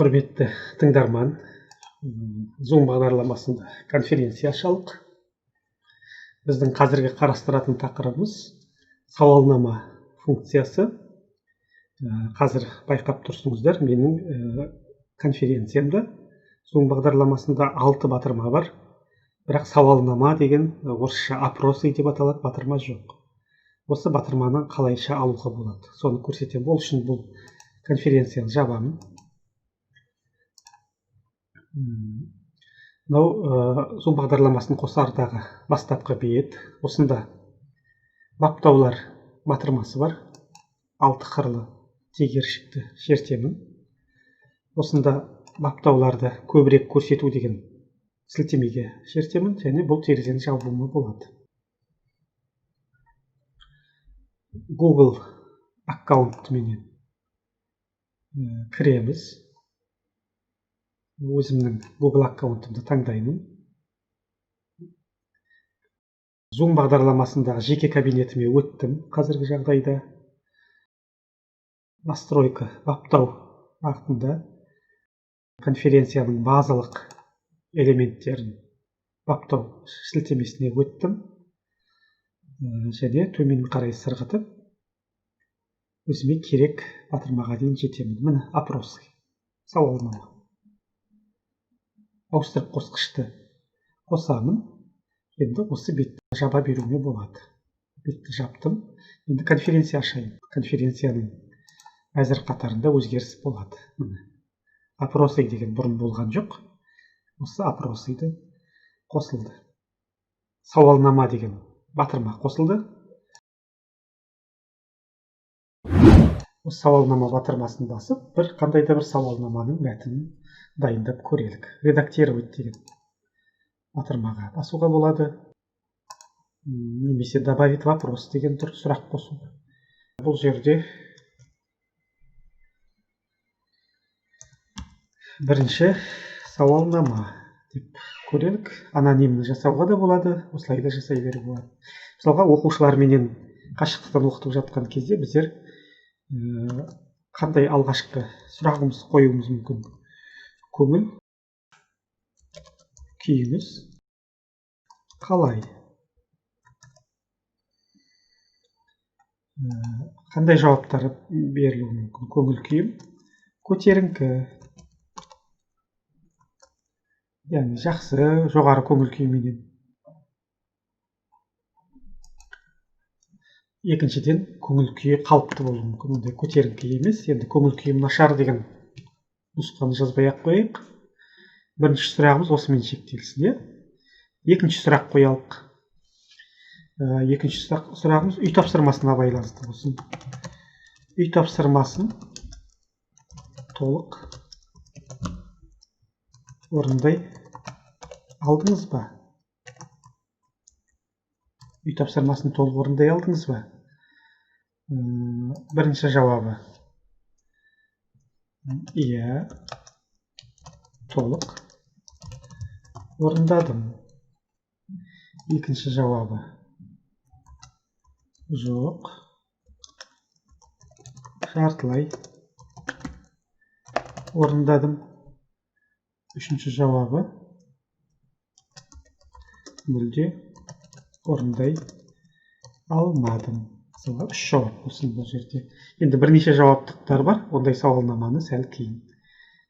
Құрметті тыңдарман, Zoom бағдарламасында конференция ашалық. Біздің қазіргі қарастыратын тақырыбымыз сауалнама функциясы. Қазір байқап тұрсыңыздар, менің конференциямда Zoom бағдарламасында 6 батырма бар. Бірақ сауалнама деген орысша опросы деп аталады, батырма жоқ. Осы батырманы қалайша алуға болады, соны көрсетемін. Ол үшін бұл конференцияны жабамын. Мынау Zoom бағдарламасының қосардағы бастапқы бет. Осында баптаулар батырмасы бар. 6 қырлы тегершікті шертемін. Осында баптауларды көбірек көрсету деген сілтемеге шертемін, және бұл терезені жабуыма болады. Google аккаунтыменен кіреміз. Өзімнің Google аккаунтымды таңдаймын. Zoom бағдарламасындағы жеке кабинетіме өттім. Қазіргі жағдайда настройка баптау бағытында конференцияның базалық элементтерін баптау сілтемесіне өттім. Және төмен қарай сырғытып, өзіме керек батырмаға дейін жетемін. Міне опросы, сауалнама. Ауыстырып қосқышты қосамын. Енді осы бетті жаба беруге болады. Бетті жаптым. Енді конференция ашайын. Конференцияның әзір қатарында өзгеріс болады. Опросы деген бұрын болған жоқ. Осы опросыды қосылды. Сауалнама деген батырма қосылды. Осы сауалнама батырмасын басып, қандайда бір сауалнаманың мәтінін дайындап көрелік. Редактировать деген батырмаға басуға болады. Немесе добавить вопрос деген тұр, сұрақ қосу. Бұл жерде бірінші сауалнама деп көрелік. Анонимді жасауға да болады, осылай да жасай беруге болады. Мысалға, оқушыларменен қашықтықтан оқытып жатқан кезде біздер қандай алғашқы сұрағымыз қоюымыз мүмкін. Көңіл күйіңіз қалай? Қандай жауаптар берілуі мүмкін? Көңіл күйім көтеріңкі. Яғни жақсы, жоғары көңіл күйменен. Екіншіден, көңіл күйі қалыпты болуы мүмкін. Ондай көтеріңкі емес. Енді көңіл күйім нашар деген нұсқаны жазбай-ақ қояйық. Бірінші сұрағымыз осымен шектелсін. Екінші сұрақ қоялық. Екінші сұрағымыз үй тапсырмасына байланысты болсын. Үй тапсырмасын толық орындай алдыңыз ба? Үй тапсырмасын толық орындай алдыңыз ба? Бірінші жауабы. Иә, толық орындадым. Екінші жауабы. Жоқ, жартылай орындадым. Үшінші жауабы. Мүлде орындай алмадым. Үш жауап болсын бұл жерде. Енді бірнеше жауаптықтар бар. Ондай сауалнаманы сәл кейін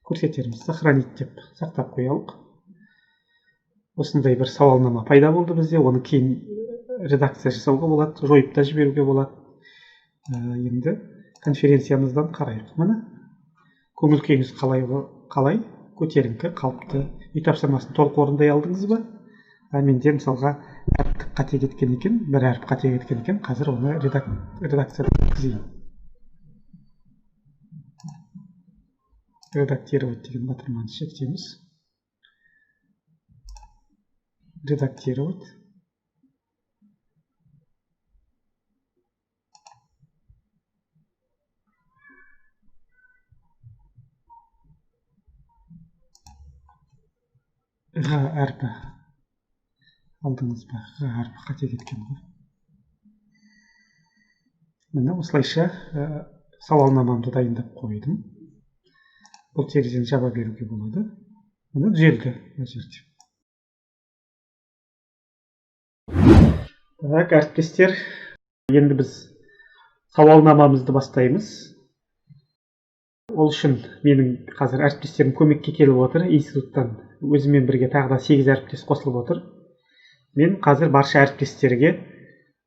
көрсетерміз. Сохранить деп сақтап қоялық. Осындай бір сауалнама пайда болды бізде. Оны кейін редакция жасауға болады, жойып та жіберуге болады. Енді конференциямыздан қарайық. Міне көңіл күйіңіз қалай? Көтеріңкі, қалыпты. Үй тапсырмасын толық орындай алдыңыз ба? Менде мысалға әріп қате кеткен екен, бір әріп қате кеткен екен, қазір оны редакцияда өткізейін. Редактировать деген батырманы шектеміз. Редактировать. Ға әрпі алдыңыз ба? Ға әрпі қате кеткен ғой. Міне осылайша сауалнамамды дайындап қойдым. бұл терезені жаба беруге болады. Міне түзелді мына жерде. Так, әріптестер, енді біз сауалнамамызды бастаймыз. Ол үшін менің қазір әріптестерім көмекке келіп отыр. Институттан өзімен бірге тағы да 8 әріптес қосылып отыр. Мен қазір барша әріптестерге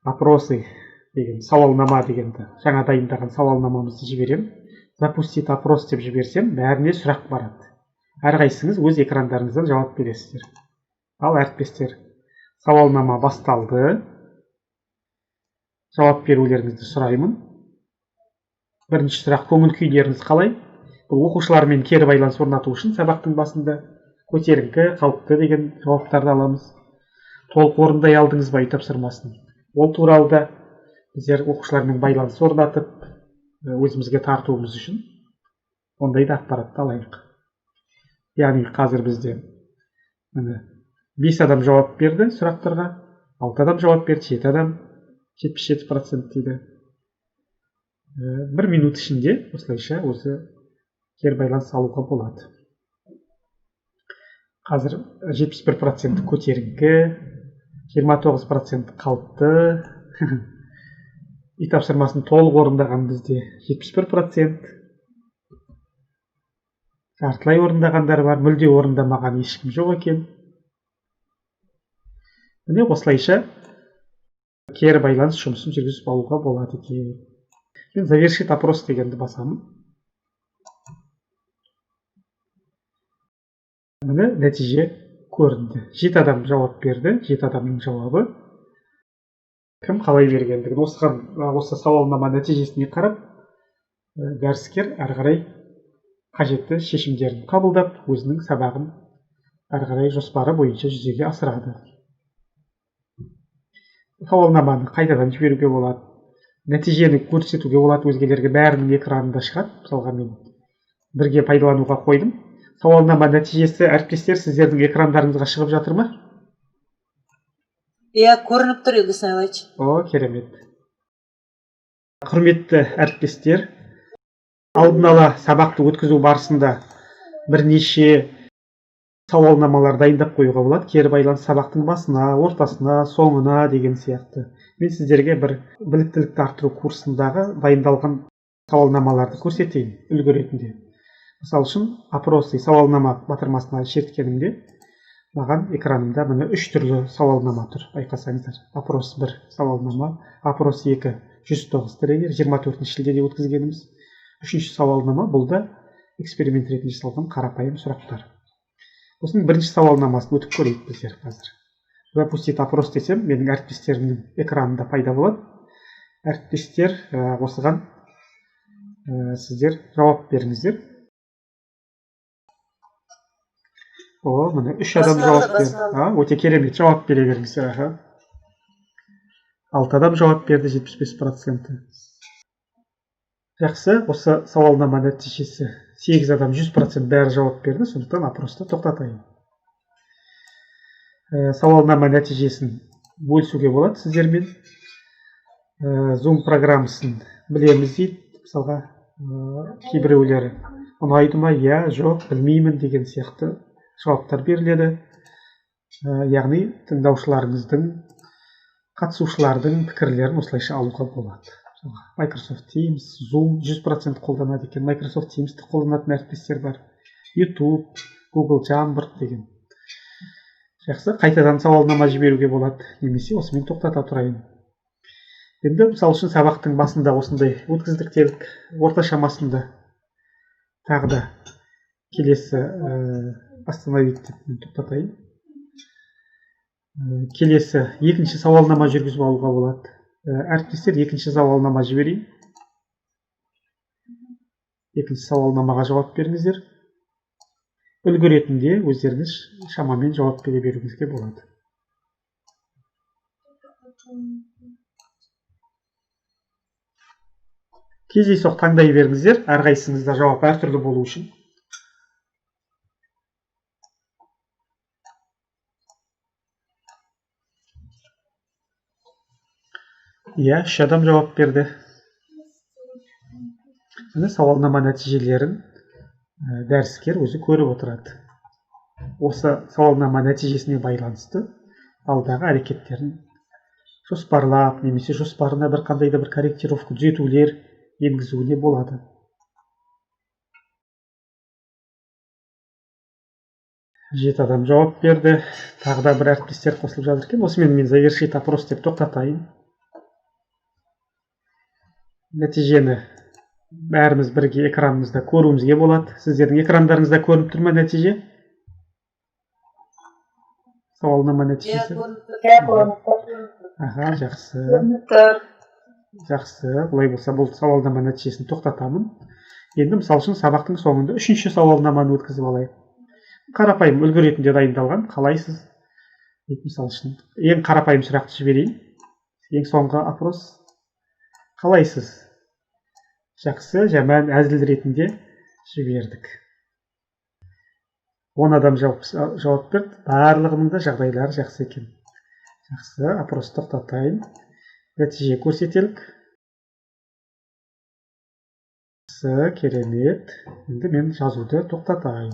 опросы деген сауалнама дегенді, жаңа дайындаған сауалнамамызды жіберем. Запустить опрос деп жіберсем, бәріне сұрақ барады. Әрқайсыңыз өз экрандарыңыздан жауап бересіздер. Ал әріптестер, сауалнама басталды. Жауап берулеріңізді сұраймын. Бірінші сұрақ, көңіл күйлеріңіз қалай? Бұл оқушылармен кері байланыс орнату үшін сабақтың басында көтеріңкі, қалыпты деген жауаптарды аламыз. Толық орындай алдыңыз ба үй тапсырмасын? Ол туралы да біздер оқушылармен байланыс орнатып, өзімізге тартуымыз үшін ондай да ақпаратты алайық. Яғни қазір бізде 5 адам жауап берді сұрақтарға, 6 адам жауап берді, 7 адам 77% дейді. 1 минут ішінде осылайша осы кері байланыс алуға болады. Қазір 71% көтеріңкі, 29% қалыпты. Үй тапсырмасын толық орындаған бізде 71%. Жартылай орындағандар бар, мүлде орындамаған ешкім жоқ екен. Міне осылайша кері байланыс жұмысын жүргізіп алуға болады екен. Мен завершить опрос дегенді басамын. Міне нәтиже көрінді. 7 адам жауап берді, 7 адамның жауабы. Кім қалай бергендігін осы сауалнама нәтижесіне қарап, дәріскер әрі қарай қажетті шешімдерін қабылдап, өзінің сабағын әрі қарай жоспары бойынша жүзеге асырады. Сауалнаманы қайтадан жіберуге болады, нәтижені көрсетуге болады өзгелерге, бәрінің экранында шығады. Мысалға мен бірге пайдалануға қойдым. Сауалнама нәтижесі, әріптестер, сіздердің экрандарыңызға шығып жатыр ма? Иә, көрініп тұр еді, Сайлайч. О, керемет. Құрметті әріптестер, алдын ала сабақты өткізу барысында бірнеше сауалнамалар дайындап қоюға болады. Кері байланыс сабақтың басына, ортасына, соңына деген сияқты. Мен сіздерге бір біліктілікті арттыру курсындағы дайындалған сауалнамаларды көрсетейін үлгі ретінде. Мысалы үшін, опросы сауалнама батырмасына шерткенімде маған экранымда міне 3 түрлі сауалнама тұр, байқасаңыздар. Опрос 1 сауалнама, опрос 2 109 тренер, 24 шілдеде өткізгеніміз. 3-ші сауалнама бұл да эксперимент ретінде жасалған қарапайым сұрақтар. Осының бірінші сауалнамасын өтіп көрейік біздер қазір. Запустить опрос десем, менің әріптестерімнің экранында пайда болады. Әріптестер, осыған сіздер жауап беріңіздер. О, міне 3 адам жауап берді. Өте керемет, жауап бере беріңіздер. 6 адам жауап берді, 75%. Жақсы, осы сауалнама нәтижесі 8 адам 100% бәрі жауап берді, сондықтан опросты тоқтатайын. Сауалнама нәтижесін бөлісуге болады сіздермен. Zoom программасын білеміз дейді, мысалға кейбіреулері ұнайды ма, иә, жоқ, білмеймін деген сияқты жауаптар беріледі. Яғни тыңдаушыларыңыздың, қатысушылардың пікірлерін осылайша алуға болады. Microsoft Teams, Zoom 100% қолданады екен. Microsoft Teams'ті қолданатын әріптестер бар. YouTube, Google Jamboard деген. Жақсы, қайтадан сауалнама жіберуге болады, немесе осымен тоқтата тұрайын. Енді мысалы үшін сабақтың басында осындай өткіздік делік, орта шамасында тағы да келесі остановить деп тоқтатайын. Келесі екінші сауалнама жүргізіп алуға болады. Әріптестер, екінші сауалнама жіберейін. Екінші сауалнамаға жауап беріңіздер. Үлгі ретінде өздеріңіз шамамен жауап бере беруіңізге болады. Кездейсоқ таңдай беріңіздер, әрқайсыңызда жауап әртүрлі болу үшін. Иә, 3 адам жауап берді. Міне сауалнама нәтижелерін дәріскер өзі көріп отырады. Осы сауалнама нәтижесіне байланысты алдағы әрекеттерін жоспарлап, немесе жоспарына бір қандай да бір корректировка, түзетулер енгізуіне болады. Жеті адам жауап берді. Тағы да бір әріптестер қосылып жатыр екен. Осымен мен завершить опрос деп тоқтатайын. Нәтижені бәріміз бірге экранымызда көруімізге болады. Сіздердің экрандарыңызда көрініп тұр ма нәтиже? Сауалнама нәтижесі? Аха, жақсы. Жақсы. Бұлай болса бұл сауалнама нәтижесін тоқтатамын. Енді мысал үшін сабақтың соңында үшінші сауалнаманы өткізіп алайық. Қарапайым үлгі ретінде дайындалған. Қалайсыз? Мысал үшін ең қарапайым сұрақты жіберейін. Ең соңғы опрос. Қалайсыз? Жақсы, жаман, әзіл ретінде жібердік. 10 адам жауап берді. Барлығының да жағдайлары жақсы екен. Жақсы, опросты тоқтатайын. Нәтиже көрсетелік. Жақсы, керемет. Енді мен жазуды тоқтатайын.